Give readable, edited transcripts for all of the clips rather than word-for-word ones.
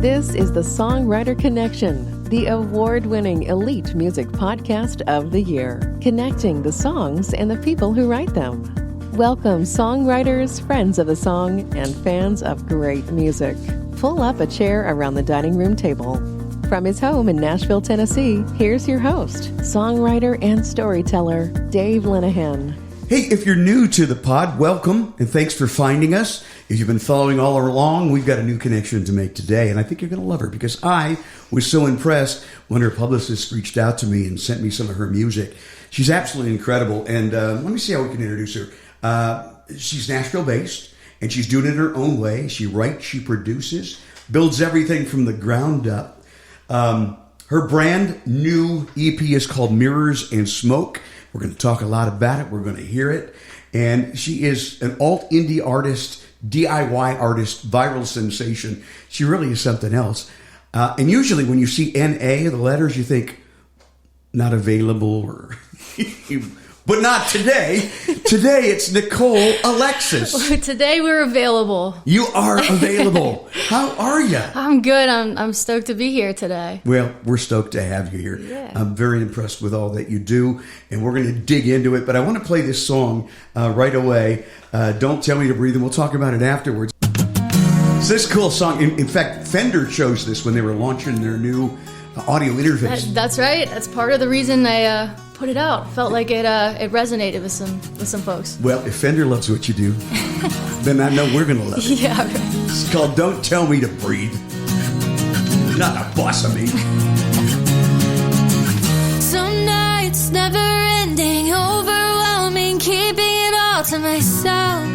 This is the Songwriter Connection, the award-winning elite music podcast of the year, connecting the songs and the people who write them. Welcome, songwriters, friends of the song, and fans of great music. Pull up a chair around the dining room table. From his home in Nashville, Tennessee, here's your host, songwriter and storyteller, Dave Linehan. Hey, if you're new to the pod, welcome, and thanks for finding us. If you've been following all along, we've got a new connection to make today, and I think you're going to love her because I was so impressed when her publicist reached out to me and sent me some of her music. She's absolutely incredible, and let me see how we can introduce her. She's Nashville-based, and she's doing it in her own way. She writes, she produces, builds everything from the ground up. Her brand new EP is called Mirrors and Smoke. We're going to talk a lot about it. We're going to hear it. And she is an alt-indie artist, DIY artist, viral sensation. She really is something else. And usually when you see N-A, the letters, you think, not available, or but not today. Today it's Nicole, Alexis. Today we're available. You are available. How are you? I'm good. I'm stoked to be here today. Well, we're stoked to have you here. Yeah. I'm very impressed with all that you do, and we're going to dig into it. But I want to play this song right away. Don't Tell Me to Breathe, and we'll talk about it afterwards. It's this cool song. In fact, Fender chose this when they were launching their new audio interface. That's right. That's part of the reason I put it out. Felt like it resonated with some folks. Well, if Fender loves what you do, then I know we're going to love it. Yeah, right. It's called Don't Tell Me to Breathe. Not a boss of me. Some nights never ending, overwhelming, keeping it all to myself.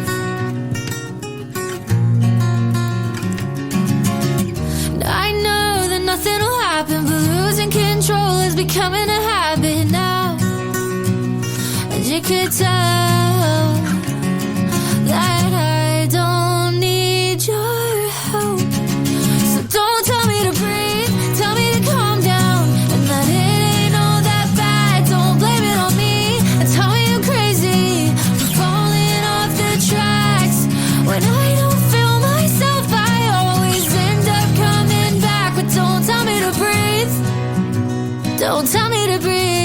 And I know that nothing will happen, but losing control is becoming a habit now. And you could tell that I don't need your help. So don't tell me to breathe, tell me to calm down, and that it ain't all that bad. Don't blame it on me, and tell me I'm crazy for falling off the tracks. When I don't feel myself, I always end up coming back. But don't tell me to breathe, don't tell me to breathe.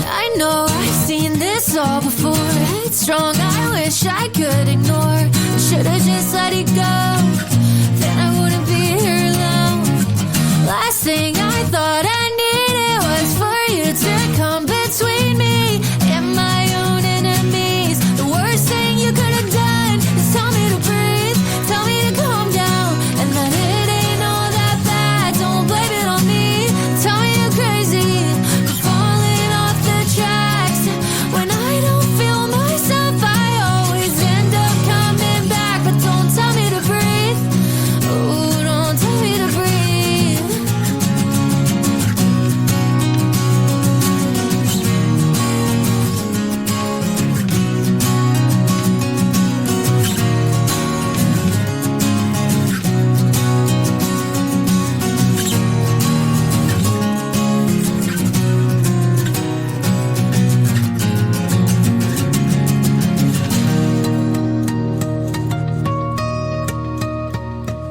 I know I've seen this all before. It's strong, I wish I could ignore. Should've just let it go, then I wouldn't be here alone. Last thing I thought I needed was for you to come between me and my own enemies. The worst thing you could have done is tell me to breathe, tell me to calm down, and that it ain't all that bad. Don't blame it on me, tell me you're crazy for falling off the tracks. When I don't feel myself, I always end up coming back. But don't tell me to breathe, oh, don't tell me to breathe.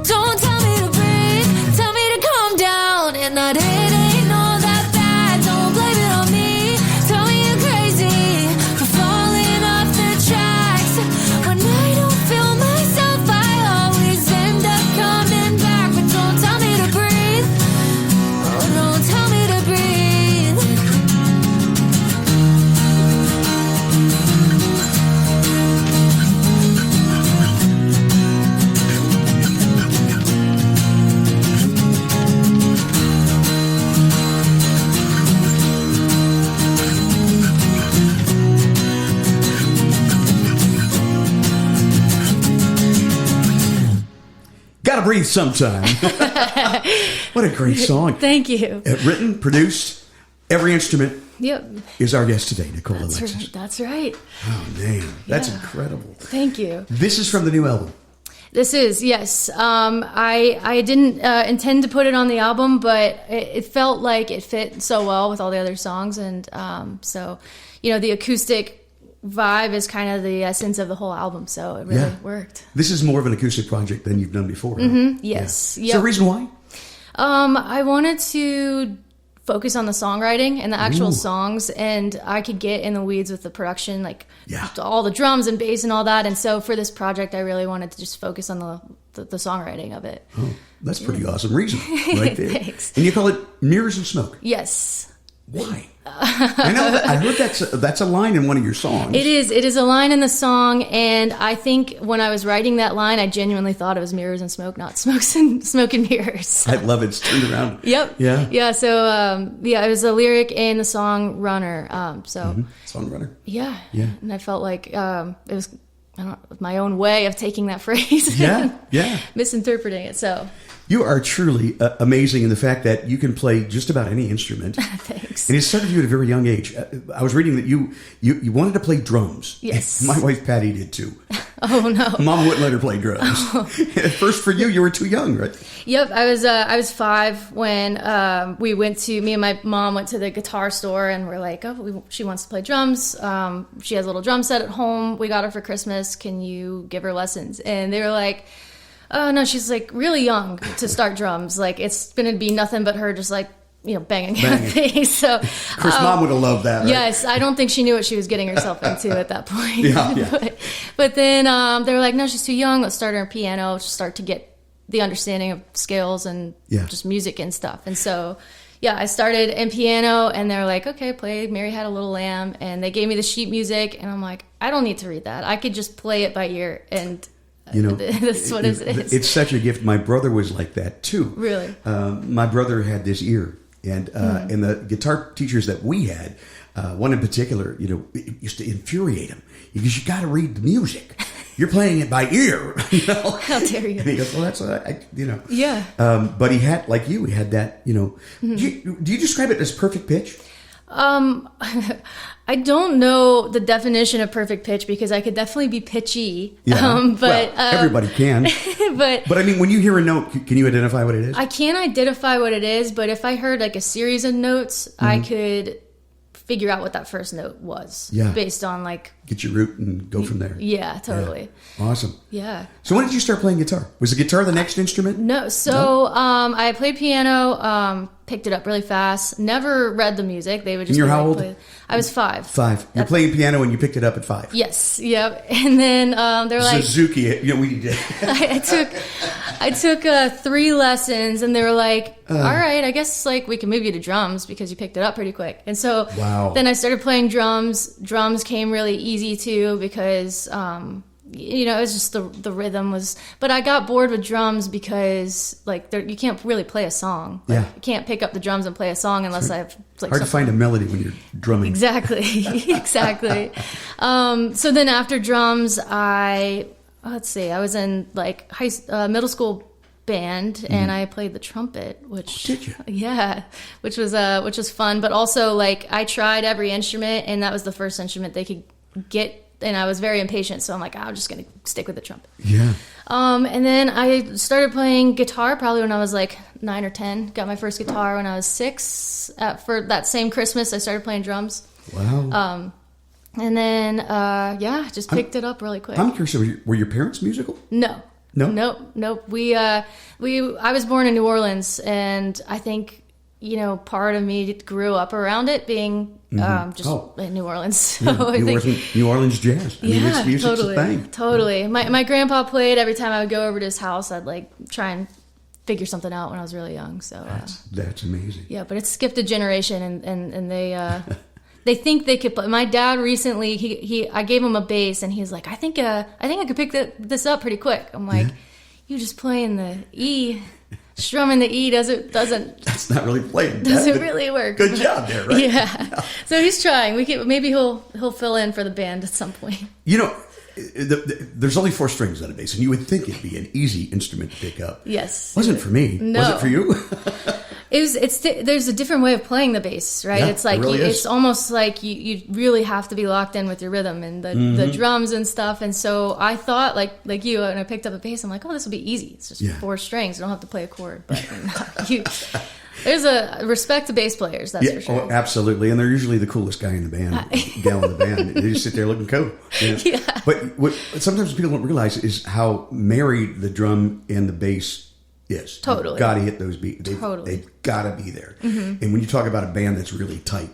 Don't tell me to breathe, tell me to calm down, and that it ain't all that bad. Don't blame it on me, tell me you're crazy for falling off the tracks. When I don't feel myself, I always end up coming back. But don't tell me to breathe, oh, don't tell me to breathe. Gotta breathe sometime. What a great song. Thank you. Written, produced, every instrument Yep. is our guest today, Nicole That's Alexis. right. That's right. Oh, man. That's Yeah. incredible. Thank you. This is from the new album. This is, yes. I didn't intend to put it on the album, but it felt like it fit so well with all the other songs. And so, the acoustic vibe is kind of the essence of the whole album. So it really worked. This is more of an acoustic project than you've done before. Mm-hmm. Yes. Yeah. Is there a reason why? I wanted to focus on the songwriting and the actual songs, and I could get in the weeds with the production, like all the drums and bass and all that. And so for this project, I really wanted to just focus on the songwriting of it. Oh, that's pretty awesome reason right there. Thanks. And you call it Mirrors and Smoke. Yes. Why? I know. I heard that's a line in one of your songs. It is a line in the song, and I think when I was writing that line, I genuinely thought it was mirrors and smoke, not smoke and mirrors. I love it. It's turned around. Yep. Yeah. Yeah. So it was a lyric in the song "Runner." Song Runner. Yeah. Yeah. And I felt like it was my own way of taking that phrase. Yeah. Yeah. Misinterpreting it. So. You are truly amazing in the fact that you can play just about any instrument. Thanks. And it started you at a very young age. I was reading that you wanted to play drums. Yes. My wife Patty did too. Oh no. Mom wouldn't let her play drums. At first, for you were too young, right? Yep. I was 5 when me and my mom went to the guitar store, and we're like, she wants to play drums. She has a little drum set at home. We got her for Christmas. Can you give her lessons? And they were like, oh no, she's like really young to start drums. Like it's gonna be nothing but her just like banging things. So of course, Mom would have loved that. Right? Yes, I don't think she knew what she was getting herself into at that point. Yeah. But then they were like, no, she's too young. Let's start her on piano. Start to get the understanding of scales and just music and stuff. And so. Yeah, I started in piano, and they're like, okay, play Mary Had a Little Lamb. And they gave me the sheet music, and I'm like, I don't need to read that. I could just play it by ear, and that's what it is. It's such a gift. My brother was like that, too. Really? My brother had this ear, and the guitar teachers that we had, one in particular, it used to infuriate him because you got to read the music. You're playing it by ear. How dare you? And he goes, well, that's what Yeah. But he had, like you, he had that, do you describe it as perfect pitch? I don't know the definition of perfect pitch because I could definitely be pitchy. Yeah. Everybody can. But I mean, when you hear a note, can you identify what it is? I can't identify what it is, but if I heard like a series of notes, I could figure out what that first note was. Yeah. Based on like... Get your root and go from there. Yeah, totally. Yeah. Awesome. Yeah. So when did you start playing guitar? Was the guitar the next instrument? No. So I played piano, picked it up really fast. Never read the music. They would just. And you're how old? I was 5. 5. You're playing piano and you picked it up at 5. Yes. Yep. And then they were like Suzuki. We did. I took 3 lessons, and they were like, all right, I guess like we can move you to drums because you picked it up pretty quick. And so then I started playing drums. Drums came really easy too because it was just the rhythm was. But I got bored with drums because like you can't really play a song. Like, you can't pick up the drums and play a song unless I have like hard to find a melody when you're drumming. Exactly. So then after drums, I was in like middle school band, and I played the trumpet, which did you? Yeah, which was fun, but also like I tried every instrument, and that was the first instrument they could get, and I was very impatient, so I'm like, I'm just gonna stick with the trumpet. Yeah. And then I started playing guitar probably when I was like 9 or 10. Got my first guitar when I was 6. For that same Christmas, I started playing drums. Wow. And then just picked it up really quick. I'm curious, were your parents musical? No. No? Nope. I was born in New Orleans, and I think, part of me grew up around it being in New Orleans. So New Orleans jazz. I mean, it's music's totally. a thing. Totally. My grandpa played every time I would go over to his house. I'd like try and figure something out when I was really young. So that's amazing. Yeah, but it skipped a generation, and they they think they could play. My dad recently, I gave him a bass, and he's like, I think I could pick this up pretty quick. I'm like, you just playing the E, strumming the E doesn't. That's not really playing. Doesn't really work. Good job there, right? Yeah. So he's trying. Maybe he'll fill in for the band at some point. There's only 4 strings on a bass, and you would think it'd be an easy instrument to pick up. Yes. Wasn't for me. No. Was it for you? There's a different way of playing the bass, right? Yeah, it's like, it really is. it's almost like you really have to be locked in with your rhythm and the drums and stuff. And so I thought like you, when I picked up a bass, I'm like, oh, this will be easy. It's just 4 strings. I don't have to play a chord. But there's a respect to bass players, that's for sure. Oh, absolutely. And they're usually the coolest guy in the band, gal in the band. They just sit there looking cool. You know? Yeah. But what sometimes people don't realize is how married the drum and the bass is. Totally. You've got to hit those beats. Totally. They've got to be there. And when you talk about a band that's really tight,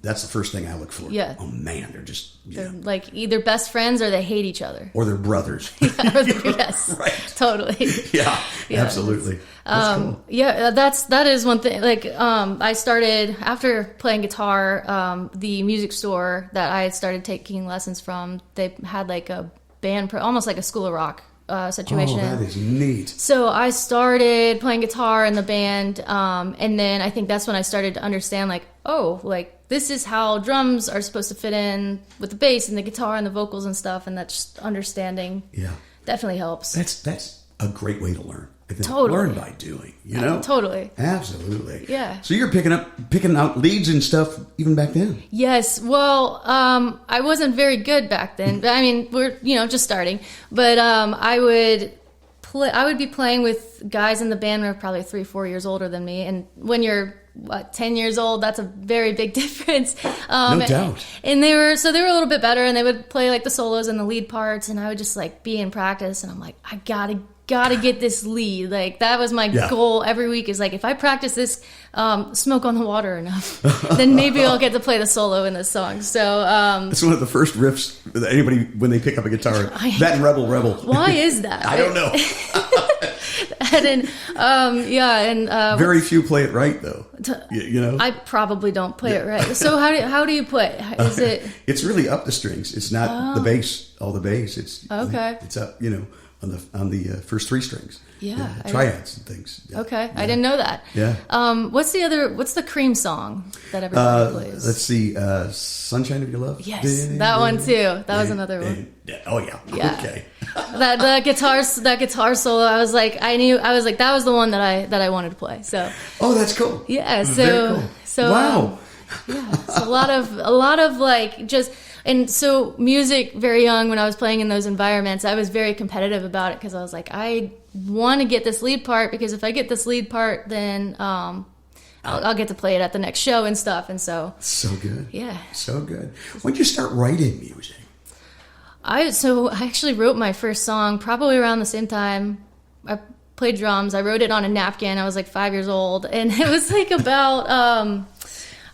that's the first thing I look for. Yeah. Oh, man, they're just... They're like either best friends or they hate each other. Or they're brothers. Yes, right. Totally. Yeah, absolutely. That's cool. Yeah, that is one thing. Like, I started, after playing guitar, the music store that I had started taking lessons from, they had like a band, almost like a School of Rock situation. Oh, that is neat. So I started playing guitar in the band, and then I think that's when I started to understand, like, oh, like, this is how drums are supposed to fit in with the bass and the guitar and the vocals and stuff, and that just understanding definitely helps. That's a great way to learn. I think. Totally. Learn by doing, you know? Totally. Absolutely. Yeah. So you're picking out leads and stuff even back then? Yes. Well, I wasn't very good back then. I mean, we're, just starting. But I would be playing with guys in the band who are probably 3-4 years older than me. And when you're 10 years old, that's a very big difference. No doubt. And they were a little bit better, and they would play like the solos and the lead parts, and I would just like be in practice, and I'm like, I gotta get this lead. Like, that was my goal every week, is like, if I practice this Smoke on the Water enough, then maybe I'll get to play the solo in this song. So it's one of the first riffs that anybody, when they pick up a guitar, that and Rebel. Why is that? I don't know. and very few play it right, though. I probably don't play it right. So how do you play? Is it? It's really up the strings. It's not the bass, all the bass. It's okay. It's up, on the first 3 strings. Yeah, triads and things. Yeah. Okay, I didn't know that. Yeah. What's the Cream song that everybody plays? Let's see, "Sunshine of Your Love." Yes, that one too. That was another one. Oh yeah. Okay. that guitar solo. I was like, that was the one that I wanted to play. So. Oh, that's cool. Yeah. Very cool. So. Wow. Yeah. So a lot of like just. And so music, very young, when I was playing in those environments, I was very competitive about it, because I was like, I want to get this lead part, because if I get this lead part, then I'll get to play it at the next show and stuff. And so good. Yeah. So good. When did you start writing music? I actually wrote my first song probably around the same time I played drums. I wrote it on a napkin. I was like 5 years old, and it was like about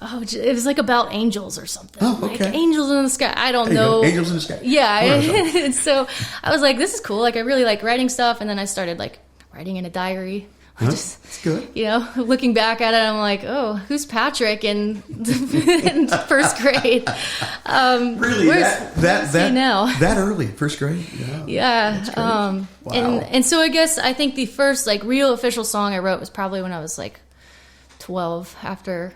it was like about angels or something. Oh, okay. Like angels in the sky. I don't know. Angels in the sky. Yeah. So I was like, this is cool. Like, I really like writing stuff. And then I started like writing in a diary. That's good. Looking back at it, I'm like, oh, who's Patrick in first grade? Really? Where's he now? That early, first grade? Yeah. Wow. And so I guess I think the first like real official song I wrote was probably when I was like 12, after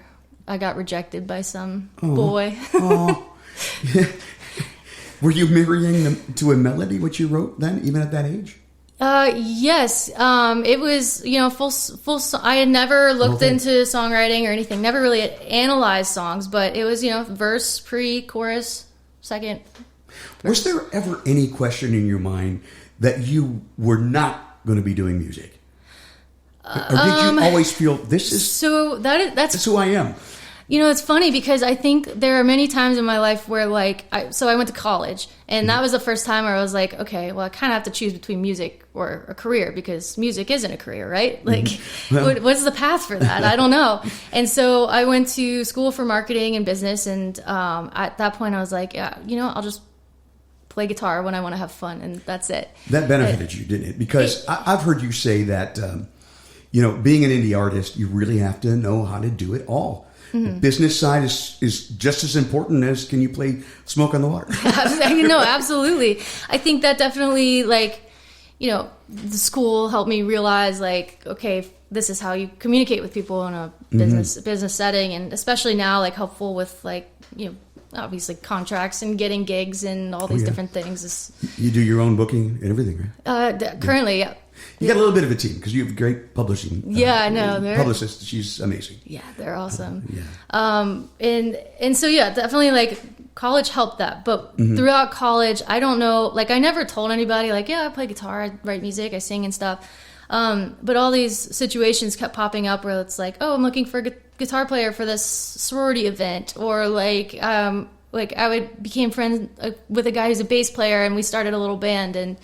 I got rejected by some boy. Were you mirroring them to a melody, what you wrote then, even at that age? Yes. It was, full. I had never looked into songwriting or anything. Never really analyzed songs, but it was, verse, pre-chorus, second. Was there ever any question in your mind that you were not going to be doing music? Or did you always feel that's who I am? It's funny, because I think there are many times in my life where, like, I went to college, and that was the first time where I was like, okay, well, I kind of have to choose between music or a career, because music isn't a career, right? Like, what's the path for that? I don't know. And so I went to school for marketing and business, and at that point I was like, yeah, I'll just play guitar when I want to have fun, and that's it. That benefited you, didn't it? Because I've heard you say that, being an indie artist, you really have to know how to do it all. The business side is just as important as can you play Smoke on the Water. No, absolutely. I think that definitely, like, the school helped me realize, like, okay, this is how you communicate with people in a business setting, and especially now, like, helpful with, like, obviously contracts and getting gigs and all these different things. You do your own booking and everything, right? Currently, yeah. You got a little bit of a team because you have a great publishing. I know. Publicist. She's amazing. Yeah, they're awesome. And so yeah, definitely like college helped that. But throughout college, I don't know, like I never told anybody like, yeah, I play guitar, I write music, I sing and stuff. But all these situations kept popping up where it's like, oh, I'm looking for a guitar player for this sorority event, or like I became friends with a guy who's a bass player, and we started a little band, and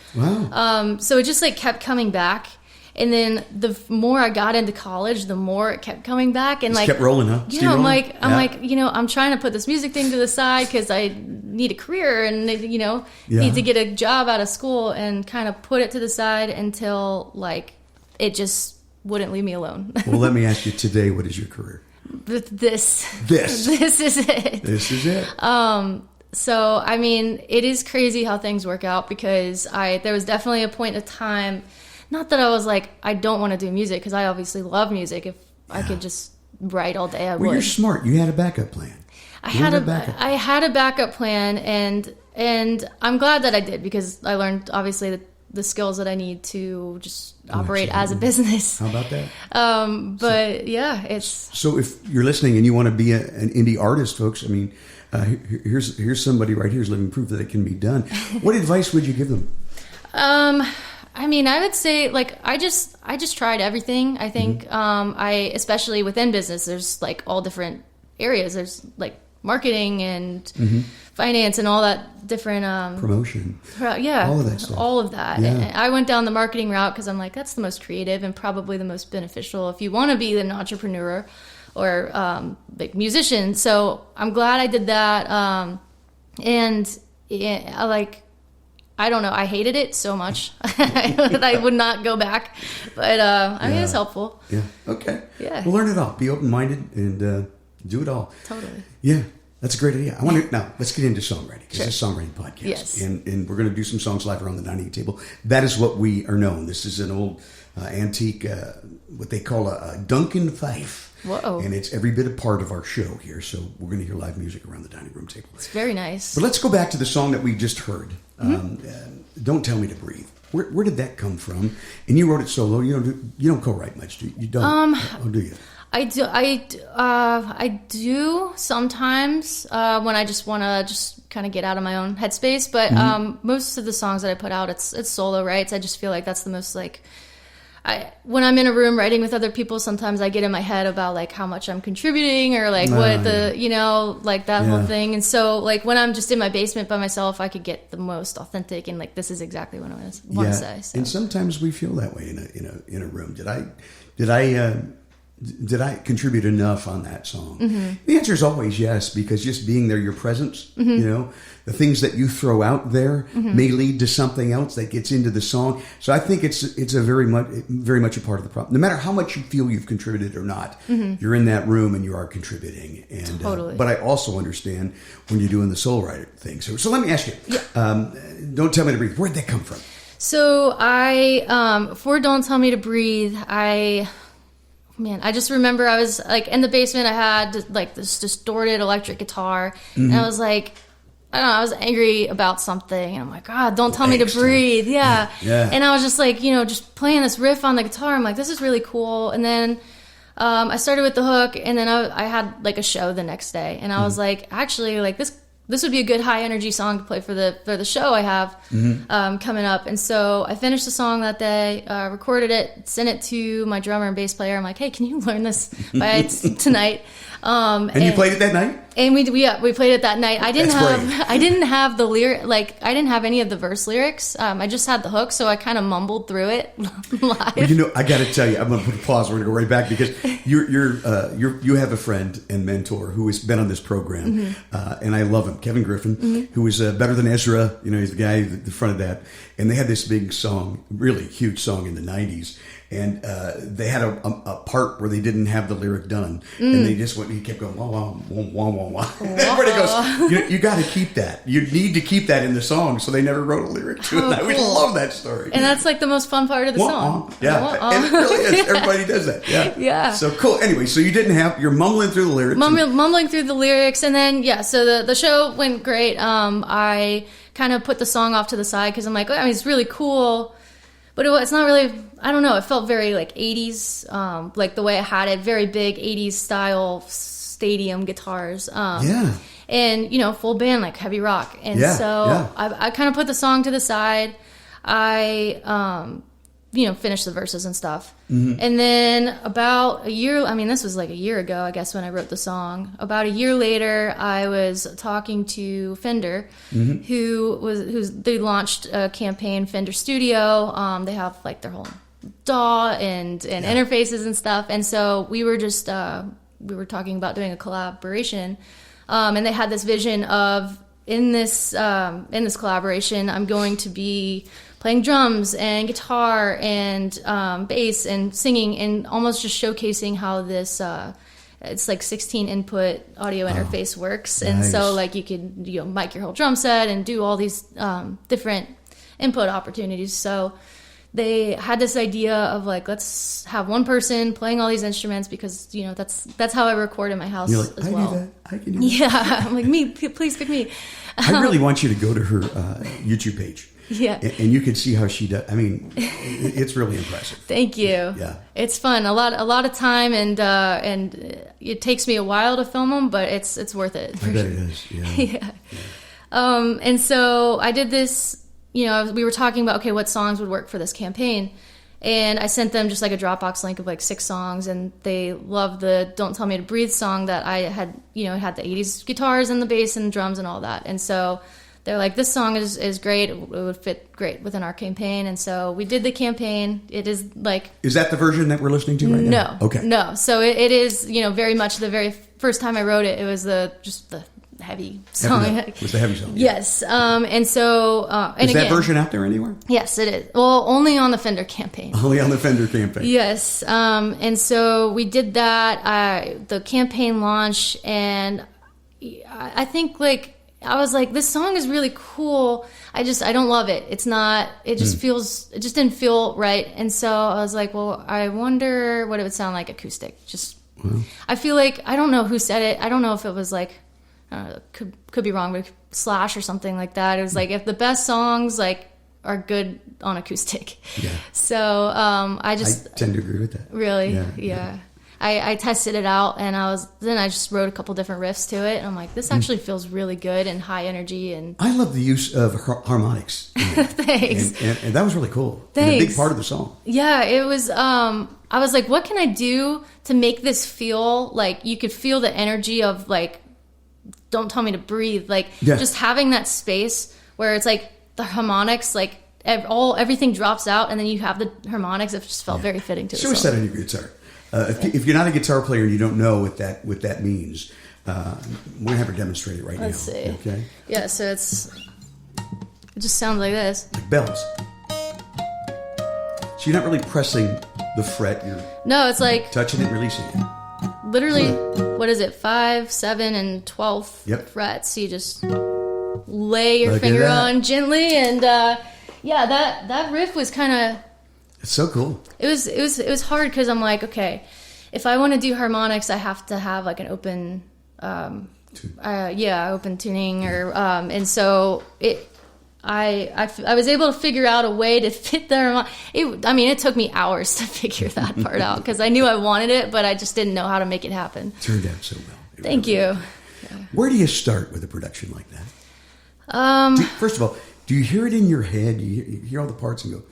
so it just like kept coming back. And then the more I got into college, the more it kept coming back, and just like kept rolling, huh? Yeah, I'm like, I'm trying to put this music thing to the side because I need a career and need to get a job out of school, and kind of put it to the side until like it just wouldn't leave me alone. Well, let me ask you today, what is your career? This is it. This is it. So I mean, it is crazy how things work out, because there was definitely a point in time. Not that I was like, I don't want to do music, because I obviously love music. If I could just write all day, I would. Well, you're smart. You had a backup plan. I had a backup plan, and I'm glad that I did, because I learned obviously the skills that I need to just operate as a business. How about that? But yeah, it's so. If you're listening and you want to be an indie artist, folks, I mean, here's somebody right here who's living proof that it can be done. What advice would you give them? I mean, I would say like I just tried everything. I think I especially within business, there's like all different areas. There's like marketing and finance and all that different promotion. All of that stuff. All of that. Yeah. And I went down the marketing route because I'm like, that's the most creative and probably the most beneficial if you want to be an entrepreneur or like musician. So I'm glad I did that. And I don't know. I hated it so much that I would not go back. But I mean, it's helpful. Yeah. Okay. Yeah. Well, learn it all. Be open-minded and do it all. Totally. Yeah. That's a great idea. I want to now. Let's get into songwriting. It's a songwriting podcast, yes. And we're going to do some songs live around the dining table. That is what we are known. This is an old antique, what they call a Duncan Fife. Whoa. And it's every bit a part of our show here. So we're going to hear live music around the dining room table. It's very nice. But let's go back to the song that we just heard. Don't Tell Me to Breathe. Where did that come from? And you wrote it solo. You don't co-write much, do you? You don't. Do you? I do. I do sometimes when I just want to just kind of get out of my own headspace. But most of the songs that I put out, it's solo writes. I just feel like that's the most like. When I'm in a room writing with other people, sometimes I get in my head about like how much I'm contributing or like what like that whole thing. And so like when I'm just in my basement by myself, I could get the most authentic and like this is exactly what I want to say. So. And sometimes we feel that way in a room. Did I contribute enough on that song? The answer is always yes, because just being there, your presence, the things that you throw out there may lead to something else that gets into the song. So I think it's a very much a part of the problem. No matter how much you feel you've contributed or not, you're in that room and you are contributing. And totally. But I also understand when you're doing the soul writer thing. So let me ask you, Don't Tell Me to Breathe. Where'd that come from? So for Don't Tell Me to Breathe, I just remember I was like in the basement. I had like this distorted electric guitar, and I was like, I don't know, I was angry about something, and I'm like, God, don't tell me to breathe. Yeah. And I was just like, just playing this riff on the guitar. I'm like, this is really cool. And then I started with the hook, and then I had like a show the next day, and I was like, actually, like this would be a good high energy song to play for the show I have coming up. And so I finished the song that day, recorded it, sent it to my drummer and bass player. I'm like, hey, can you learn this by tonight? And you played it that night? And we played it that night. I didn't have the lyric, like I didn't have any of the verse lyrics. I just had the hook, so I kind of mumbled through it live. Well, I got to tell you, I'm going to put a pause. We're going to go right back because you have a friend and mentor who has been on this program, and I love him, Kevin Griffin, who is Better Than Ezra. He's the guy at the front of that, and they had this big song, really huge song in the '90s. And they had a part where they didn't have the lyric done, and they just went. He kept going, wah wah wah wah wah wah. Everybody goes, you got to keep that. You need to keep that in the song. So they never wrote a lyric to it. And I would love that story. And that's like the most fun part of the song. Yeah, and it really is. Everybody does that. Yeah, yeah. So cool. Anyway, so you're mumbling through the lyrics. Mumbling through the lyrics, and then so the show went great. I kind of put the song off to the side because I'm like, it's really cool. but it's not really, I don't know, it felt very like 80s, like the way I had it, very big 80s style stadium guitars. And, you know, full band, like heavy rock. And I kind of put the song to the side. I, you know, finished the verses and stuff. And then about a year, I mean, this was like a year ago, I guess, when I wrote the song. About a year later, I was talking to Fender, they launched a campaign, Fender Studio. They have like their whole DAW and interfaces and stuff. And so we were just, we were talking about doing a collaboration. And they had this vision of, in this collaboration, I'm going to be playing drums and guitar and bass and singing and almost just showcasing how this it's like 16 input audio interface works. And so like you could, you know, mic your whole drum set and do all these different input opportunities. So they had this idea of like, let's have one person playing all these instruments because, you know, that's how I record in my house. You're like, as I well. do that. I can do that. Yeah, I'm like, me, please pick me. I really want you to go to her YouTube page. Yeah. And you can see how she does. I mean, it's really impressive. Thank you. Yeah. It's fun. A lot of time and it takes me a while to film them, but it's worth it. I bet it is. Yeah. And so I did this, you know, we were talking about, okay, what songs would work for this campaign. And I sent them just like a Dropbox link of like 6 songs, and they loved the Don't Tell Me to Breathe song that I had, you know, it had the 80s guitars and the bass and drums and all that. And so they're like, this song is great. It would fit great within our campaign. And so we did the campaign. It is like... Is that the version that we're listening to right now? No. Okay. No. So it is, you know, very much the very first time I wrote it, it was just the heavy song. It was the heavy song. Yes. And so... and is that again, version out there anywhere? Yes, it is. Well, only on the Fender campaign. Only on the Fender campaign. Yes. And so we did that. The campaign launch, and I think like... I was like, this song is really cool. I don't love it. It just didn't feel right. And so I was like, well, I wonder what it would sound like acoustic. I feel like, I don't know who said it. I don't know if it was like, could be wrong, but Slash or something like that. It was like, if the best songs like are good on acoustic. Yeah. So I tend to agree with that. Really? Yeah. I tested it out, and then I just wrote a couple different riffs to it, and I'm like, this actually feels really good and high energy. And I love the use of harmonics. Thanks. And that was really cool. Thanks. And a big part of the song. Yeah, it was. I was like, what can I do to make this feel like you could feel the energy of like, Don't Tell Me to Breathe, like just having that space where it's like the harmonics, like everything drops out, and then you have the harmonics. It just felt very fitting to the song. So set on your guitar. If you're not a guitar player and you don't know what that means, we're gonna have her demonstrate it right now. Let's see. Okay. Yeah. So it just sounds like this. Like bells. So you're not really pressing the fret. No, it's like touching it, releasing it. Literally, what is it? 5, 7, and 12 frets. So you just lay your finger on gently, and that riff was kind of. It's so cool. It was hard because I'm like, okay, if I want to do harmonics, I have to have like an open, open tuning, or and so I was able to figure out a way to fit the harmonic. It took me hours to figure that part out because I knew I wanted it, but I just didn't know how to make it happen. Turned out so well. Thank you. Yeah. Where do you start with a production like that? First of all, do you hear it in your head? You hear all the parts and go,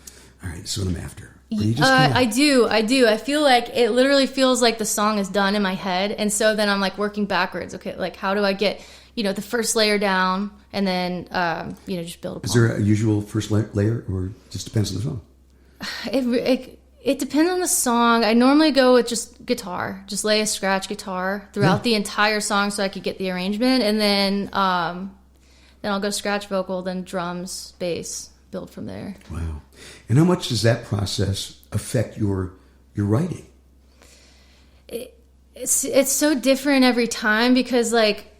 all right, this is what I'm after. I do. I feel like it literally feels like the song is done in my head. And so then I'm like working backwards. Okay, like how do I get, the first layer down and then, just build upon. Is there a usual first layer or just depends on the song? It depends on the song. I normally go with just guitar, just lay a scratch guitar throughout the entire song so I could get the arrangement. And then I'll go scratch vocal, then drums, bass. Build from there. Wow. And how much does that process affect your writing? It's so different every time because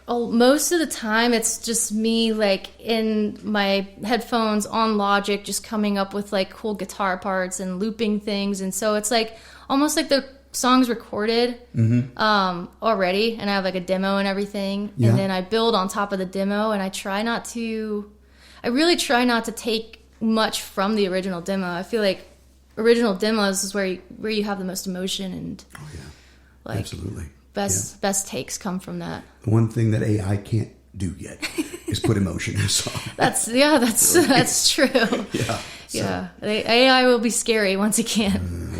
most of the time it's just me in my headphones on Logic just coming up with cool guitar parts and looping things, and so it's almost like the song's recorded already, and I have a demo and everything, and then I build on top of the demo, and I really try not to take much from the original demo. I feel like original demos is where you have the most emotion and Absolutely. Best takes come from that. The one thing that AI can't do yet is put emotion in a song. That's true. Yeah. The AI will be scary once it can.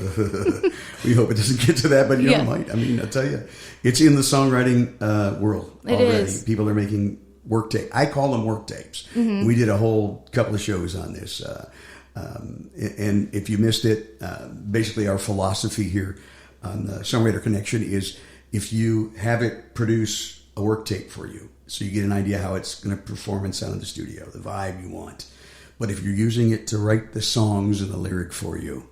We hope it doesn't get to that, but it might. I mean, I'll tell you, it's in the songwriting world already. It is. People are making work tapes. I call them work tapes. Mm-hmm. We did a whole couple of shows on this. And if you missed it, basically our philosophy here on the Songwriter Connection is if you have it produce a work tape for you, so you get an idea how it's going to perform and sound in the studio, the vibe you want. But if you're using it to write the songs and the lyric for you,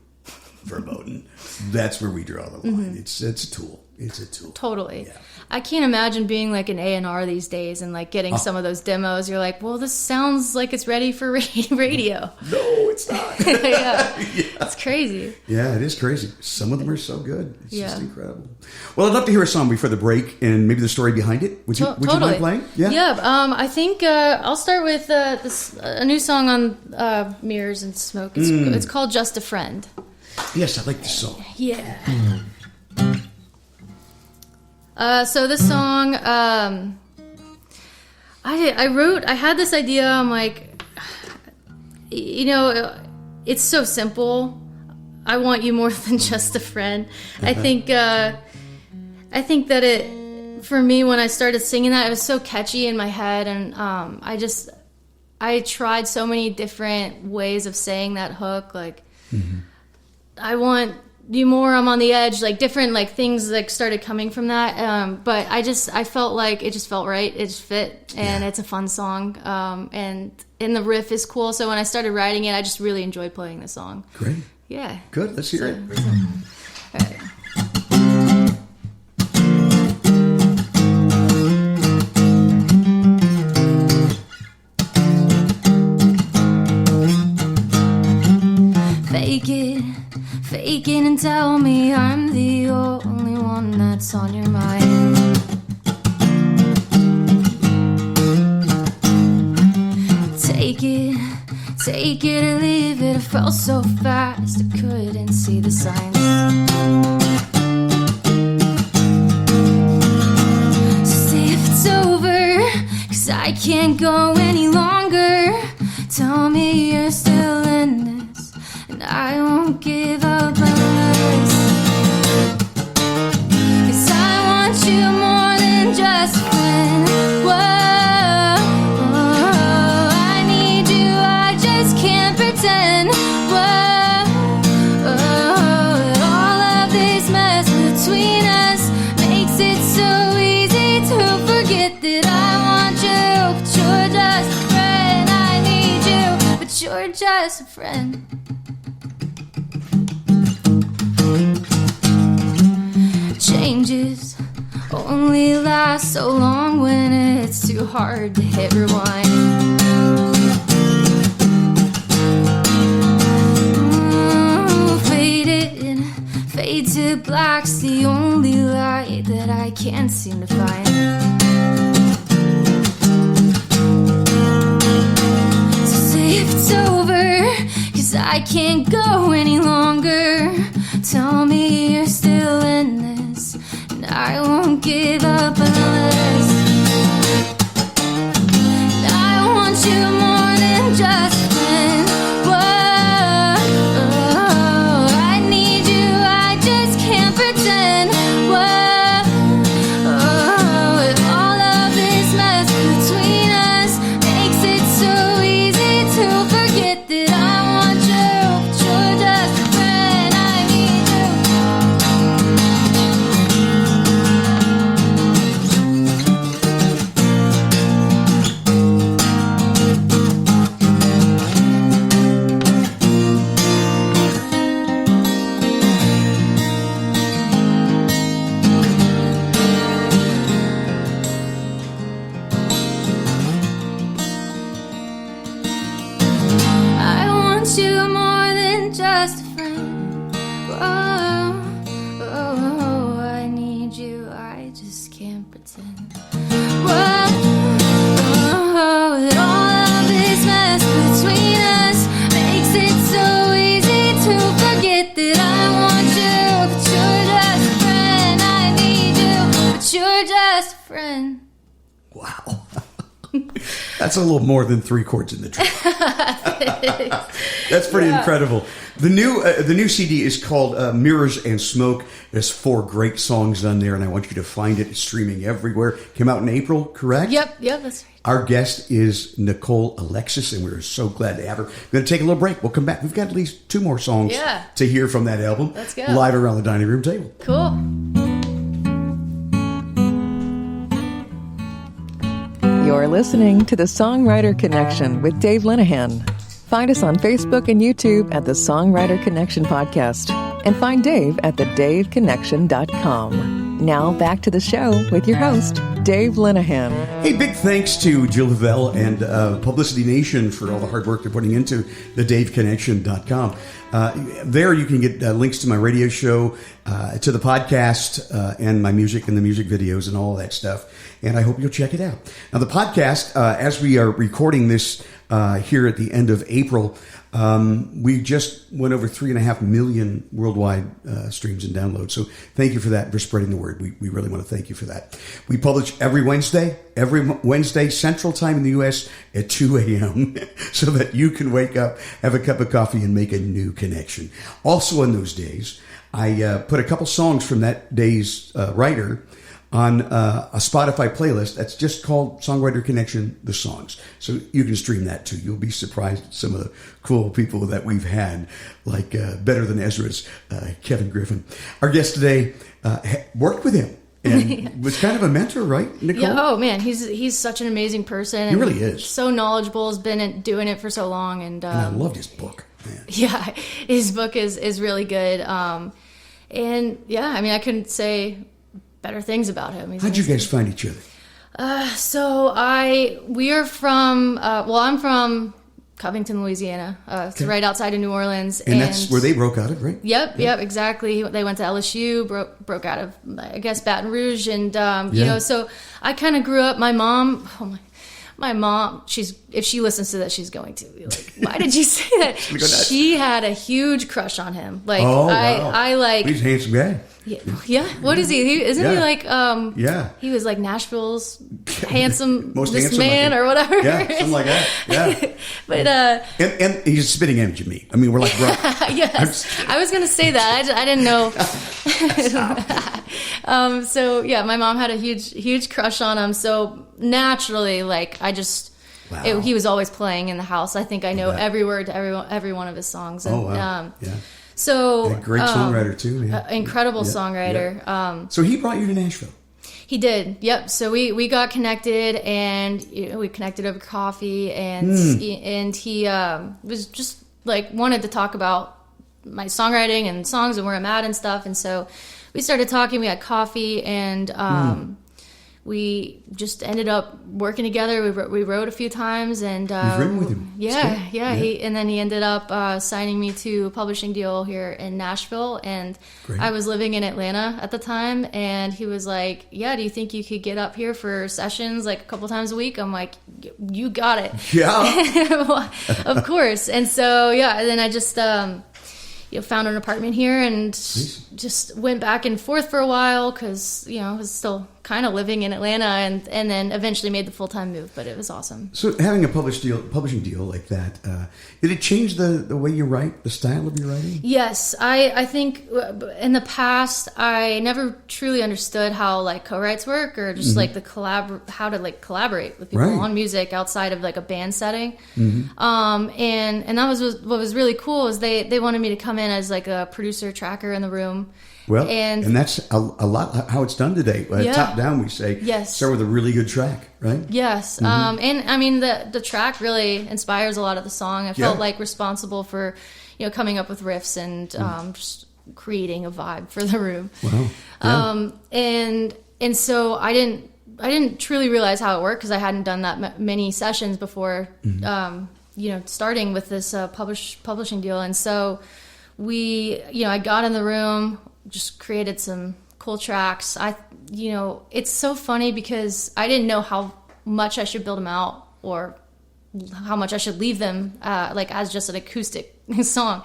verboten, that's where we draw the line. Mm-hmm. It's a tool. It's a tool. Totally. Yeah. I can't imagine being like an A&R these days and like getting some of those demos. You're like, well, this sounds like it's ready for radio. No, it's not. It's crazy. Yeah, it is crazy. Some of them are so good. It's just incredible. Well, I'd love to hear a song before the break and maybe the story behind it. Would you mind playing? Yeah. Yeah. I think I'll start with a new song on Mirrors and Smoke. It's called Just a Friend. Yes, I like this song. Yeah. So this song, I had this idea. I'm like, it's so simple. I want you more than just a friend. I think that for me, when I started singing that, it was so catchy in my head. And, I tried so many different ways of saying that hook. Like, I want you more, I'm on the edge, like different like things like started coming from that. But I felt like it just felt right. It just fit, and it's a fun song. And the riff is cool. So when I started writing it, I just really enjoyed playing the song. Great. Yeah. Good. Let's hear it. All right. Fake it and tell me I'm the only one that's on your mind. Take it or leave it. It felt so fast I couldn't see the signs. So say if it's over, 'cause I can't go any longer. Tell me you're still in this, and I won't give up unless, 'cause I want you more than just a friend. Whoa, I need you, I just can't pretend. Whoa, all of this mess between us makes it so easy to forget that I want you, but you're just a friend. I need you, but you're just a friend. Changes only last so long when it's too hard to hit rewind. Fade to black's the only light that I can't seem to find. So say if it's over, 'cause I can't go any longer. Tell me you're still in this, and I won't give up unless, and I want you more than just a friend. Whoa, I need you, I just can't pretend. Whoa, all of this mess between us makes it so easy to forget that I want you, but you're just a friend. I need you. best friend. Wow. That's a little more than 3 chords in the track. That's pretty incredible. The new CD is called Mirrors and Smoke. There's 4 great songs on there, and I want you to find it. It's streaming everywhere. Came out in April, correct? Yep, that's right. Our guest is Nicole Alexis, and we're so glad to have her. We're going to take a little break. We'll come back. We've got at least 2 more songs to hear from that album. Let's go. Live around the dining room table. Cool. You're listening to The Songwriter Connection with Dave Linehan. Find us on Facebook and YouTube at The Songwriter Connection Podcast. And find Dave at thedaveconnection.com. Now back to the show with your host, Dave Linehan. Hey, big thanks to Jill Lavelle and Publicity Nation for all the hard work they're putting into thedaveconnection.com. There you can get links to my radio show, to the podcast, and my music and the music videos and all that stuff. And I hope you'll check it out. Now, the podcast, as we are recording this here at the end of April, we just went over 3.5 million worldwide streams and downloads. So thank you for that, for spreading the word. We really want to thank you for that. We publish every Wednesday Central Time in the U.S. at 2 a.m. so that you can wake up, have a cup of coffee, and make a new connection. Also on those days, I put a couple songs from that day's writer on a Spotify playlist that's just called Songwriter Connection, The Songs. So you can stream that too. You'll be surprised at some of the cool people that we've had, like Better Than Ezra's Kevin Griffin. Our guest today worked with him and was kind of a mentor, right, Nicole? Yeah, oh man, he's such an amazing person. He really is. So knowledgeable, has been doing it for so long. And I loved his book, man. Yeah, his book is really good. And yeah, I mean, I couldn't say better things about him. How'd you guys find each other? We are from, I'm from Covington, Louisiana. It's right outside of New Orleans. And that's where they broke out of, right? Yep, exactly. They went to LSU, broke out of, I guess, Baton Rouge. And, so I kind of grew up, my mom, if she listens to that, she's going to be like, why did you say that? She had a huge crush on him. Like, wow. He's a handsome guy. Yeah. What is he? Isn't he like? He was like Nashville's most handsome man or whatever. Yeah, something like that. Yeah. But and he's a spitting image of me. I mean, we're like brothers. Yes, I was gonna say that. I didn't know. So yeah, my mom had a huge crush on him. So naturally, like he was always playing in the house. I think I know every word to every one of his songs. And, So and a great songwriter too. Yeah. Incredible songwriter. Yeah. So he brought you to Nashville. He did. Yep. So we got connected, and we connected over coffee, and he was just like wanted to talk about my songwriting and songs and where I'm at and stuff. And so we started talking. We had coffee, and we just ended up working together. We wrote a few times, and you've written with him. Yeah. And then he ended up signing me to a publishing deal here in Nashville, and I was living in Atlanta at the time. And he was like, "Yeah, do you think you could get up here for sessions like a couple times a week?" I'm like, "You got it." Yeah, of course. And so and then I just found an apartment here and just went back and forth for a while because I was still kind of living in Atlanta, and then eventually made the full-time move. But it was awesome. So having a publishing deal like that, did it change the way you write, the style of your writing? Yes, I think in the past I never truly understood how like co-writes work, or just like how to like collaborate with people on music outside of like a band setting. And that was what was really cool is they wanted me to come in as like a producer tracker in the room. Well, and that's a lot how it's done today. Top down, we say, start with a really good track, right? Yes. And I mean, the track really inspires a lot of the song. I felt like responsible for, coming up with riffs and just creating a vibe for the room. Wow. Yeah. And so I didn't truly realize how it worked because I hadn't done that many sessions before, starting with this publishing deal. And so I got in the room, just created some cool tracks. It's so funny because I didn't know how much I should build them out or how much I should leave them as just an acoustic song.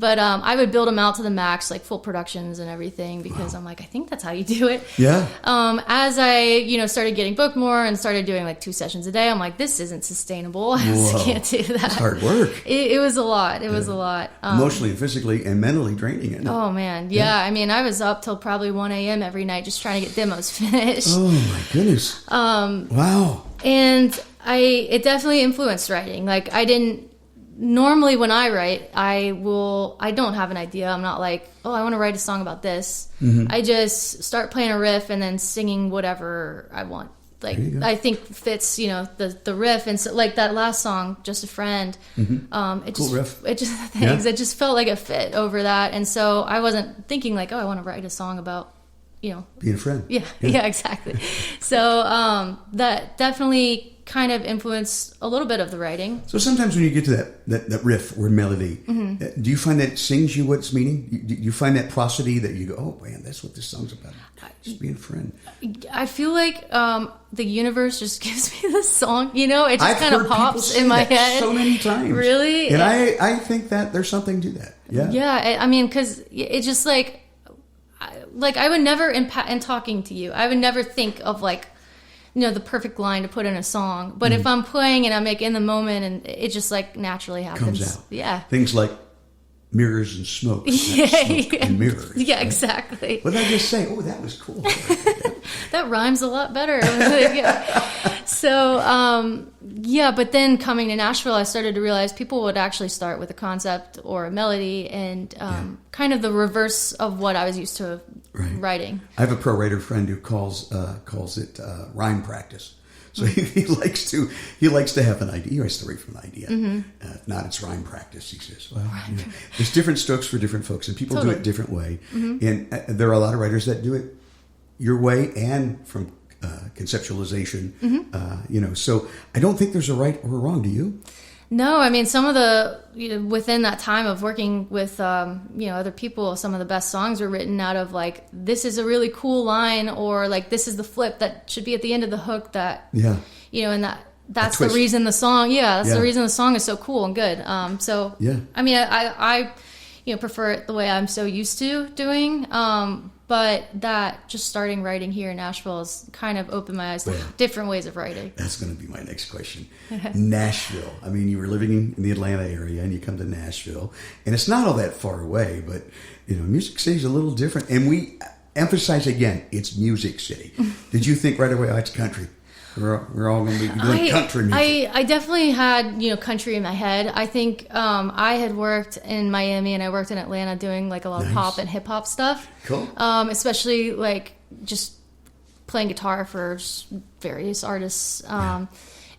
But I would build them out to the max, like full productions and everything, because I'm like, I think that's how you do it. Yeah. As I, started getting booked more and started doing like 2 sessions a day, I'm like, this isn't sustainable. I just can't do that. It's hard work. It was a lot. It was a lot. Emotionally, physically, and mentally draining. Isn't it? Oh, man. Yeah. I mean, I was up till probably 1 a.m. every night just trying to get demos finished. Oh, my goodness. Wow. And it definitely influenced writing. Like, normally when I write, I don't have an idea. I'm not like, oh, I want to write a song about this. I just start playing a riff and then singing whatever I want. Like, I think fits, the riff. And so, like, that last song, Just a Friend, Cool riff. It just felt like it fit over that. And so I wasn't thinking like, oh, I want to write a song about, being a friend. Yeah, exactly. So that definitely kind of influenced a little bit of the writing. So sometimes when you get to that riff or melody, do you find that sings you what it's meaning? Do you find that prosody that you go, oh man, that's what this song's about? Just being a friend. I feel like the universe just gives me this song, it just kind of pops in my head. So many times. Really? And I think that there's something to that. Yeah. Yeah, I mean, because it's just like I would never, in talking to you, I would never think of like, the perfect line to put in a song. But if I'm playing and I'm like in the moment and it just like naturally happens. Comes out. Yeah. Things like mirrors and smoke. And mirrors. Yeah, right? Exactly. What did I just say? Oh, that was cool. That rhymes a lot better. So, but then coming to Nashville, I started to realize people would actually start with a concept or a melody and kind of the reverse of what I was used to writing. I have a pro writer friend who calls it rhyme practice. So he likes to have an idea. He likes to write from an idea. If not, it's rhyme practice. He says, well, there's different strokes for different folks, and people do it different way. And there are a lot of writers that do it your way and from conceptualization. So I don't think there's a right or a wrong. Do you? No, I mean, some of the, within that time of working with, other people, some of the best songs were written out of like, this is a really cool line, or like, this is the flip that should be at the end of the hook that, and that's the reason the song, the reason the song is so cool and good. I mean, I prefer it the way I'm so used to doing, but that just starting writing here in Nashville has kind of opened my eyes to different ways of writing. That's going to be my next question. Nashville. I mean, you were living in the Atlanta area and you come to Nashville, and it's not all that far away, but, Music City is a little different. And we emphasize again, it's Music City. Did you think right away, oh, it's country? We're all going to be doing country music. I definitely had, country in my head. I think I had worked in Miami and I worked in Atlanta doing like a lot of pop and hip hop stuff. Cool. Especially like just playing guitar for various artists.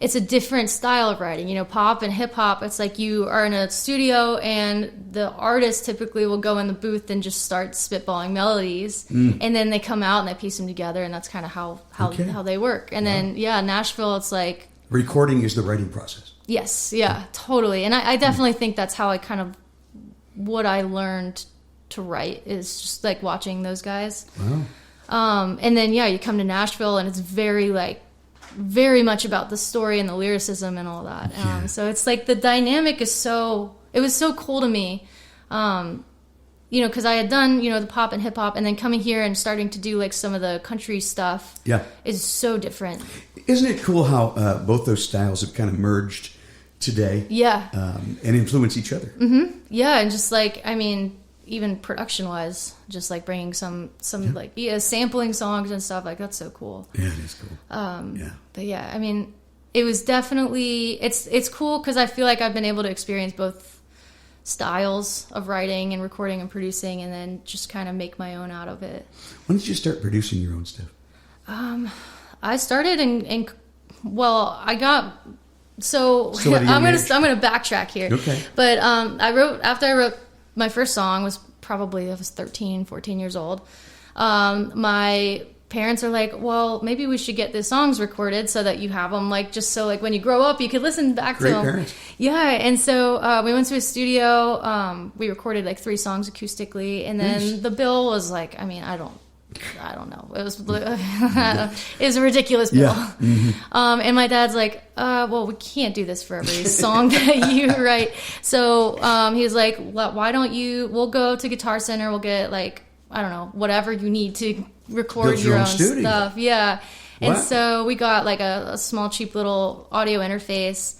It's a different style of writing. Pop and hip hop, it's like you are in a studio and the artist typically will go in the booth and just start spitballing melodies. And then they come out and they piece them together, and that's kind of how they work. And then, Nashville, it's like... Recording is the writing process. Yes, totally. And I definitely think that's how I kind of... What I learned to write is just like watching those guys. Wow. And then, you come to Nashville and it's very much about the story and the lyricism and all that. So it's like the dynamic is it was so cool to me, because I had done, the pop and hip hop, and then coming here and starting to do like some of the country stuff is so different. Isn't it cool how both those styles have kind of merged today? Yeah. And influence each other. Yeah. And just like, I mean, even production wise, just like bringing some like sampling songs and stuff, like that's so cool. Yeah, it is cool. But I mean, it was definitely it's cool because I feel like I've been able to experience both styles of writing and recording and producing, and then just kind of make my own out of it. When did you start producing your own stuff? I started I got. So I'm gonna backtrack here. Okay. But after I wrote my first song was probably, I was 13, 14 years old. My parents are like, well, maybe we should get the songs recorded so that you have them, like, just so like when you grow up, you could listen back to them. Parents. Yeah. And so we went to a studio. We recorded like 3 songs acoustically. And then the bill was like, I mean, I don't I don't know. It was it was a ridiculous bill. Yeah. Mm-hmm. And my dad's like, well, we can't do this for every song that you write. So he was like, why don't we'll go to Guitar Center. We'll get like, I don't know, whatever you need to record Build your own studio. stuff. Yeah. And Wow. so we got like a small, cheap little audio interface.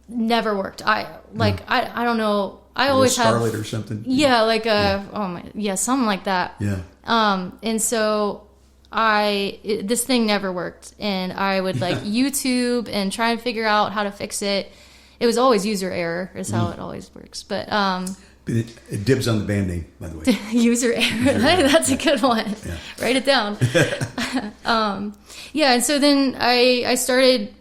Never worked. I don't know. I always have Scarlett or something. Yeah, like something like that. Yeah. And so this thing never worked, and I would like YouTube and try and figure out how to fix it. It was always user error is how it always works. But It dibs on the band name, by the way. user error. That's a good one. Yeah. Write it down. And so then I started.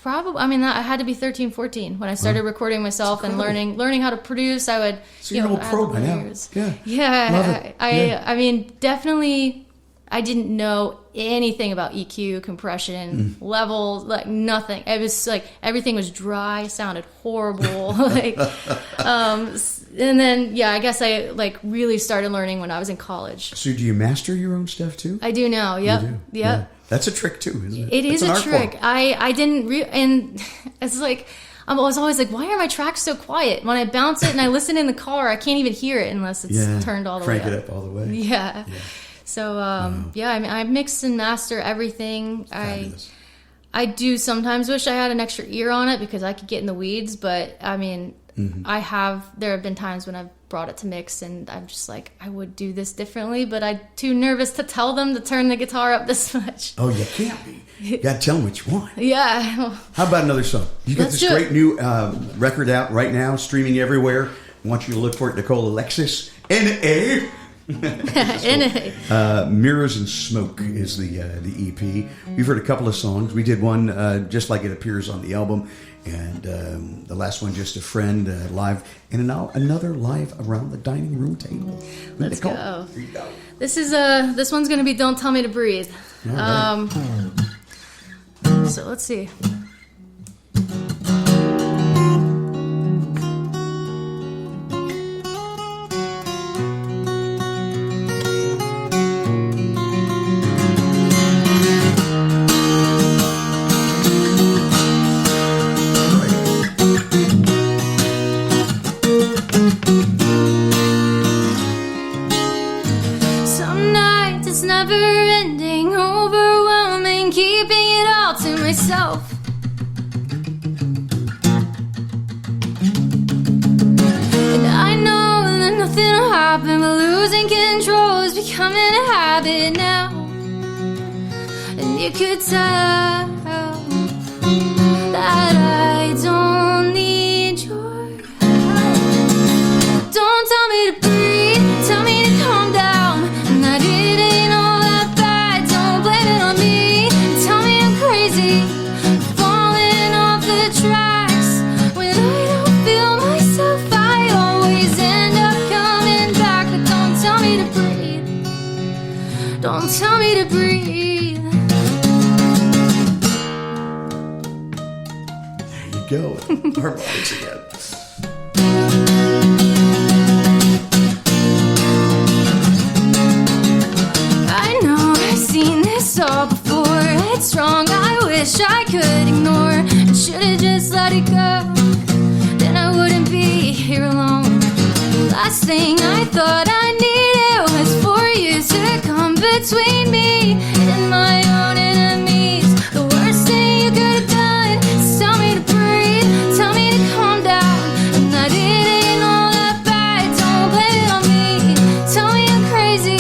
I had to be 13, 14 when I started recording myself and learning how to produce. I would, So you're an old pro by now. Yeah. Yeah. Love it. I mean, definitely, I didn't know anything about EQ, compression, levels, like nothing. It was like everything was dry, sounded horrible. And then, I guess I like really started learning when I was in college. So do you master your own stuff too? I do now. Yep. You do? Yep. Yeah. That's a trick too, isn't it? It is That's a an art trick. form. I didn't and it's like I was always like, why are my tracks so quiet? When I bounce it and I listen in the car, I can't even hear it unless it's turned all the way up. Crank it up all the way. Yeah. So I mix and master everything. Fabulous. I do sometimes wish I had an extra ear on it because I could get in the weeds, but I mean, there have been times when I've brought it to mix and I'm just like, I would do this differently, but I'm too nervous to tell them to turn the guitar up this much. Oh, you can't be. You got to tell them what you want. Yeah. How about another song? You got Let's this do it. great new record out right now, streaming everywhere. I want you to look for it, Nicole Alexis. N.A. Mirrors and Smoke is the EP. We've heard a couple of songs. We did one just like it appears on the album, and the last one, Just a Friend, live, and now another live around the dining room table. Let's Nicole, go. here you go. This one's gonna be "Don't Tell Me to Breathe." All right. So let's see. Some nights it's never ending, overwhelming, keeping it all to myself. And I know that nothing will happen, but losing control is becoming a habit now. And you could tell that I don't need your help. Don't tell me to breathe, tell me to calm down. And that it ain't all that bad, don't blame it on me. Tell me I'm crazy, falling off the tracks. When I don't feel myself, I always end up coming back. But don't tell me to breathe, don't tell me to breathe. There you go. Harmonics again. I know I've seen this all before. It's wrong, I wish I could ignore. I should've just let it go, then I wouldn't be here alone. Last thing I thought I needed was for you to come between me and my own enemies. The worst thing you could have done is tell me to breathe, tell me to calm down. And that it ain't all that bad, don't blame it on me. Tell me I'm crazy,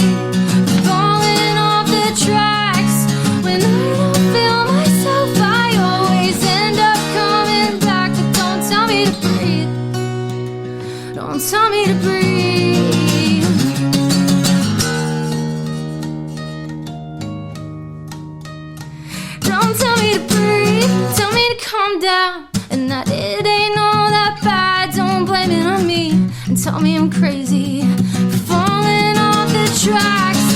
falling off the tracks. When I don't feel myself, I always end up coming back. But don't tell me to breathe, don't tell me to breathe. Don't tell me to breathe, tell me to calm down. And that it ain't all that bad, don't blame it on me. And tell me I'm crazy, falling off the tracks.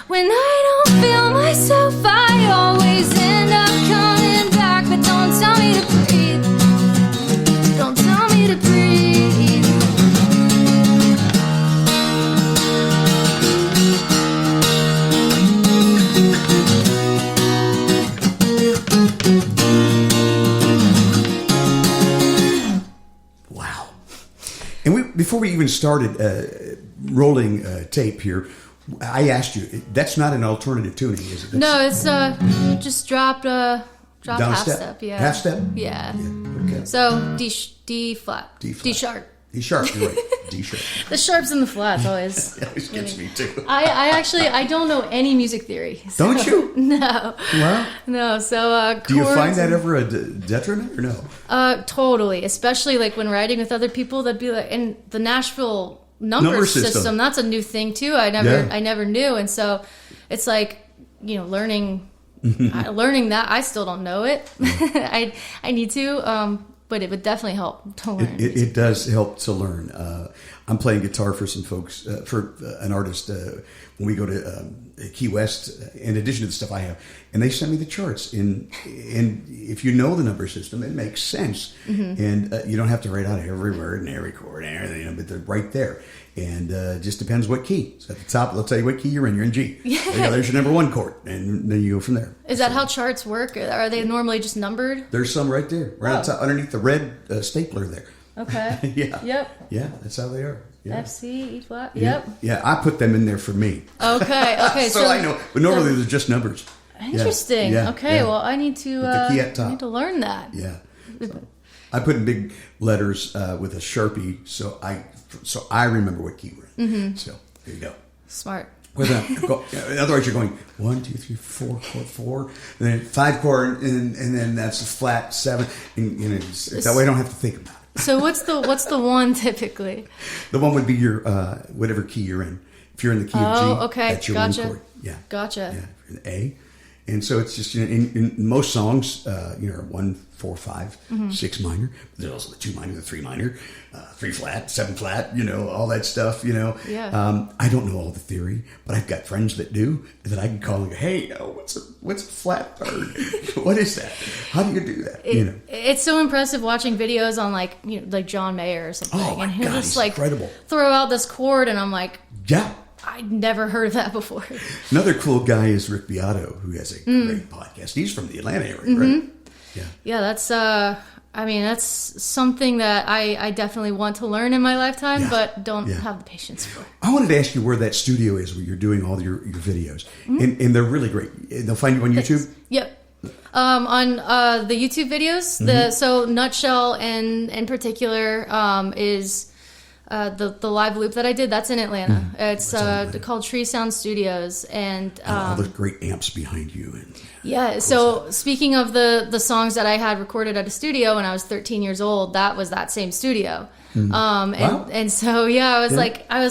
When I don't feel myself, I always end up coming back. But don't tell me to breathe, don't tell me to breathe. before we even started rolling tape here, I asked you, that's not an alternative tuning, is it? No, it's just dropped down half step. step. Yeah. Half step? Yeah. Okay. So D flat. D sharp. D sharp, you're right. D sharp. The sharps and the flats always. That always gets me too. I don't know any music theory. So, don't you? No. Well, no. So do you find that ever a detriment or no? Totally. Especially like when writing with other people, that'd be like in the Nashville number system. That's a new thing too. I never knew, and so it's like learning that. I still don't know it. I need to. But it would definitely help to learn. It does help to learn. I'm playing guitar for some folks, for an artist, when we go to Key West, in addition to the stuff I have, and they send me the charts. And if you know the number system, it makes sense. Mm-hmm. And you don't have to write out every word and every chord and everything, but they're right there. And just depends what key. So at the top, let's tell you what key you're in. You're in G. Yeah. There's your number one chord, and then you go from there. Is that how charts work? Are they normally just numbered? There's some right there, right on top, underneath the red stapler there. Okay. Yeah. Yep. Yeah, that's how they are. Yeah. F, C, E flat. Yeah. Yep. Yeah, I put them in there for me. Okay. so I know, but normally they're just numbers. Interesting. Yeah. Okay. Yeah. Well, I need to. The key at top. I need to learn that. Yeah. So I put in big letters with a Sharpie, so I remember what key we're in. Mm-hmm. So there you go. Smart. Otherwise, you're going 1, 2, 3, 4, chord 4, and then 5 chord, and then that's a flat 7. And that way I don't have to think about it. So what's the one typically? The one would be your whatever key you're in. If you're in the key of G, okay, that's your gotcha. one chord. Yeah, gotcha. Yeah, if you're in A, and so it's just in most songs, 1, 4, 5, 6 minor. But there's also the 2 minor, the 3 minor, 3 flat, 7 flat. All that stuff. Yeah. I don't know all the theory, but I've got friends that do that I can call and go, hey, what's a flat third? What is that? How do you do that? It's so impressive watching videos on like John Mayer or something. Oh my and he'll God, just he's incredible. Throw out this chord, and I'm like, yeah. I'd never heard of that before. Another cool guy is Rick Beato, who has a great podcast. He's from the Atlanta area, right? Yeah. Yeah, that's something that I definitely want to learn in my lifetime, but don't have the patience for. I wanted to ask you where that studio is where you're doing all your videos. And they're really great. They'll find you on YouTube? Yep. On the YouTube videos, so Nutshell in particular is the live loop that I did. That's in Atlanta. It's called Tree Sound Studios, and all the great amps behind you. So speaking of the songs that I had recorded at a studio when I was 13 years old, that was that same studio. Wow. And so I was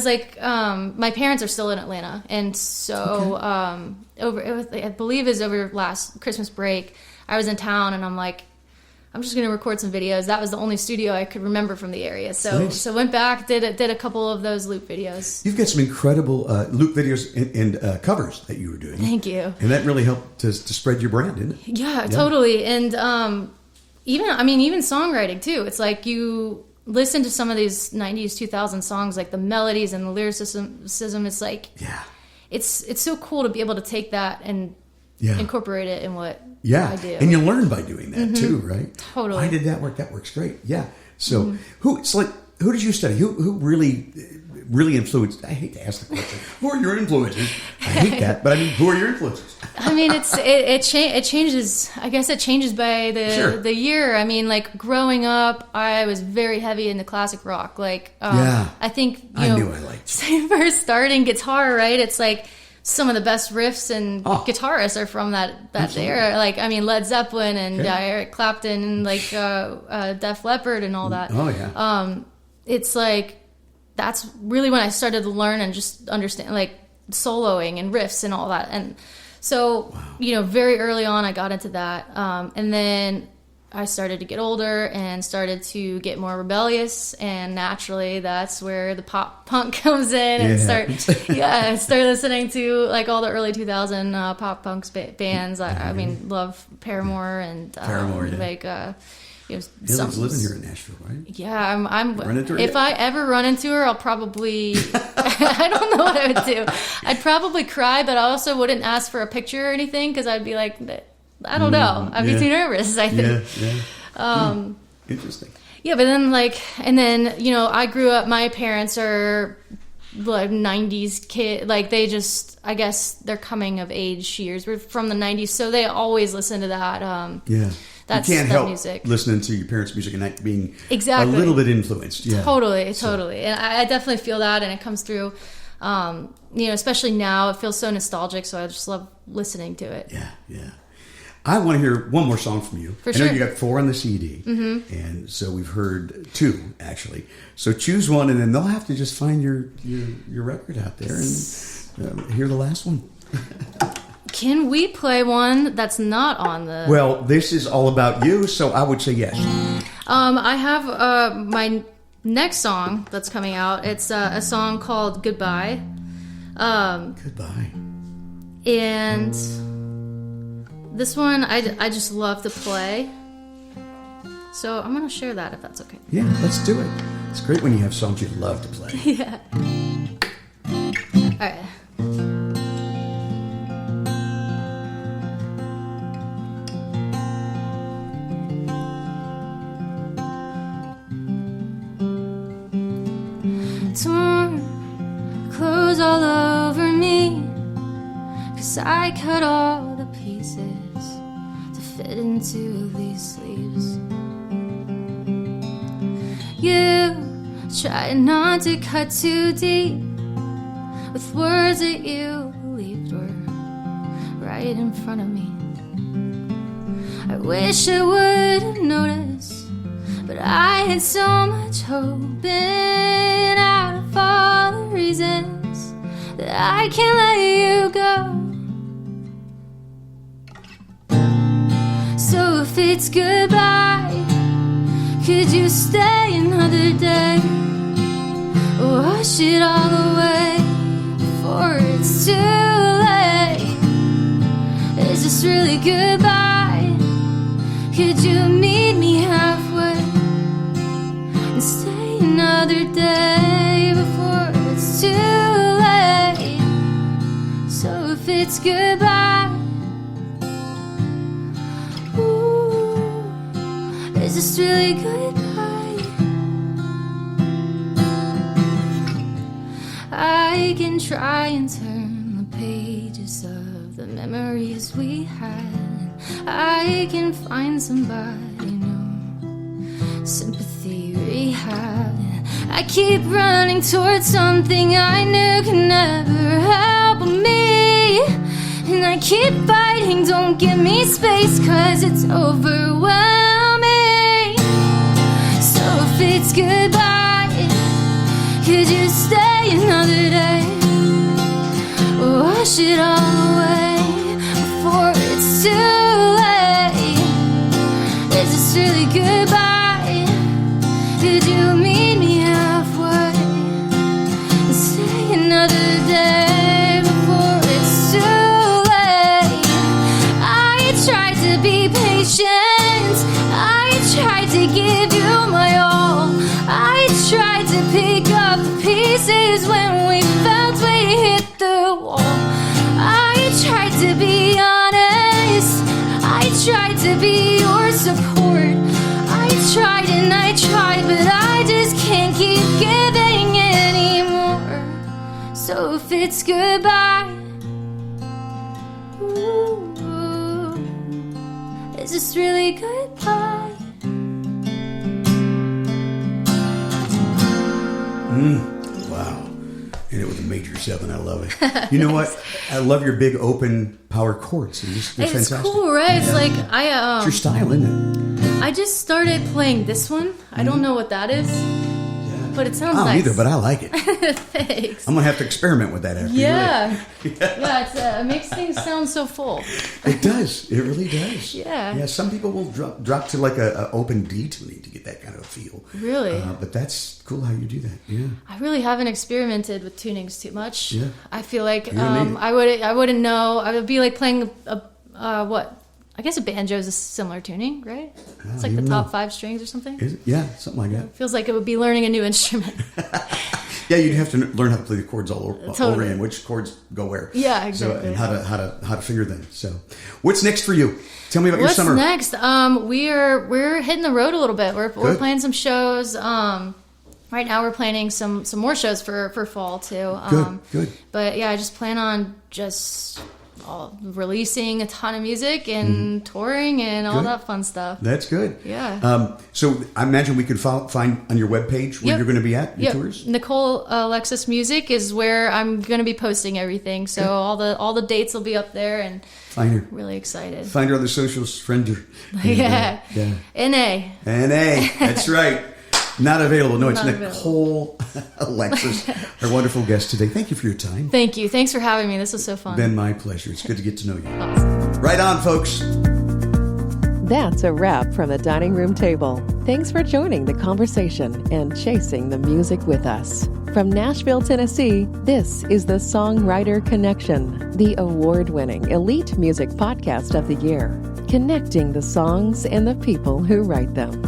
like my parents are still in Atlanta, and so I believe is over last Christmas break, I was in town, and I'm like, I'm just going to record some videos. That was the only studio I could remember from the area. So went back, did a couple of those loop videos. You've got some incredible loop videos and covers that you were doing. Thank you. And that really helped to spread your brand, didn't it? Yeah, totally. And even songwriting too. It's like you listen to some of these 90s, 2000 songs, like the melodies and the lyricism. It's like, it's so cool to be able to take that and incorporate it in what I do. And you learn by doing that too, right? Totally. Why did that work? That works great. Yeah. So who did you study? Who really influenced? I hate to ask the question. Who are your influences? I hate that, but I mean, who are your influences? I mean, it changes. I guess it changes by the year. I mean, like growing up, I was very heavy into classic rock. Like, I think I knew I liked it. First starting guitar, right? It's like some of the best riffs and guitarists are from that era. Like, I mean, Led Zeppelin and Eric Clapton and like Def Leppard and all that. Oh yeah. It's like that's really when I started to learn and just understand like soloing and riffs and all that. And so very early on I got into that, and then I started to get older and started to get more rebellious, and naturally that's where the pop punk comes in and start listening to like all the early 2000 pop punk bands. I mean, love Paramore and Lily's living here in Nashville, right? Yeah, I'm run into her if I ever run into her, I'll probably I don't know what I would do. I'd probably cry, but I also wouldn't ask for a picture or anything because I'd be like, I don't know. I'd be too nervous, I think. Yeah. Interesting. Yeah, but then I grew up, my parents are like 90s kid, like they just, I guess they're coming of age years. We're from the 90s, so they always listen to that. That's you can't that help music. Listening to your parents' music and not being exactly a little bit influenced. Yeah. Totally. And I definitely feel that, and it comes through, especially now. It feels so nostalgic, so I just love listening to it. Yeah. I want to hear one more song from you. For sure. I know you got 4 on the CD, and so we've heard 2, actually. So choose one, and then they'll have to just find your record out there and hear the last one. Can we play one that's not on the... Well, this is all about you, so I would say yes. I have my next song that's coming out. It's a song called Goodbye. Goodbye. And this one I just love to play. So I'm going to share that if that's okay. Yeah, let's do it. It's great when you have songs you love to play. Yeah. All right. Torn clothes all over me, 'cause I cut all the pieces to fit into these sleeves. You try not to cut too deep with words that you believed were right in front of me. I wish I would have noticed, but I had so much hope, and out of all the reasons that I can't let you go. So if it's goodbye, could you stay another day? Wash it all away before it's too late. Is this really goodbye? Could you meet me halfway and stay another day before it's too late? So if it's goodbye, ooh, is this really goodbye? I can try and turn the pages of the memories we had. I can find somebody new, sympathy rehab. I keep running towards something I knew could never help me, and I keep fighting, don't give me space, 'cause it's overwhelming. So if it's goodbye, could you stay another day? Wash it all away before it's too late. Is this really goodbye? Could you meet me halfway and stay another day before it's too late? I tried to be patient, I tried to give you my all, I tried to pick up the pieces when we felt we hit the wall. I tried to be honest, I tried to be your support. I tried and I tried, but I just can't keep giving anymore. So if it's goodbye, ooh, is this really goodbye? Wow. And it was a major 7. I love it. You know what? I love your big open power chords. They're It's fantastic. cool, right? It's like It's your style, isn't it? I just started playing this one. I don't know what that is, but it sounds I don't nice. either, but I like it. Thanks. I'm going to have to experiment with that after you Yeah. It makes things sound so full. It does. It really does. Yeah. Yeah, some people will drop to like a open D tuning to get that kind of a feel. Really? But that's cool how you do that. Yeah. I really haven't experimented with tunings too much. Yeah. I feel like You're gonna need it. I wouldn't know. I would be like playing what? I guess a banjo is a similar tuning, right? It's like the even top know. 5 strings or something. Is it? Yeah, something like that. Feels like it would be learning a new instrument. Yeah, you'd have to learn how to play the chords all over Totally. and which chords go where. Yeah, exactly. So, and how to finger them. So, what's next for you? Tell me about your summer. What's next? We're hitting the road a little bit. We're playing some shows. Right now we're planning some more shows for fall too. Good. But yeah, I just plan on releasing a ton of music and touring and all that fun stuff. That's good. Yeah. So I imagine we could find on your webpage where you're going to be at your tours. Nicole Alexis Music is where I'm going to be posting everything. So all the dates will be up there, and Find her. Really excited. Find her on the socials. Friend her. Yeah. NA. That's right. Not available. No, it's Not Nicole Alexis, our wonderful guest today. Thank you for your time. Thank you. Thanks for having me. This was so fun. Been my pleasure. It's good to get to know you. Awesome. Right on, folks. That's a wrap from the dining room table. Thanks for joining the conversation and chasing the music with us. From Nashville, Tennessee, this is the Songwriter Connection, the award-winning elite music podcast of the year, connecting the songs and the people who write them.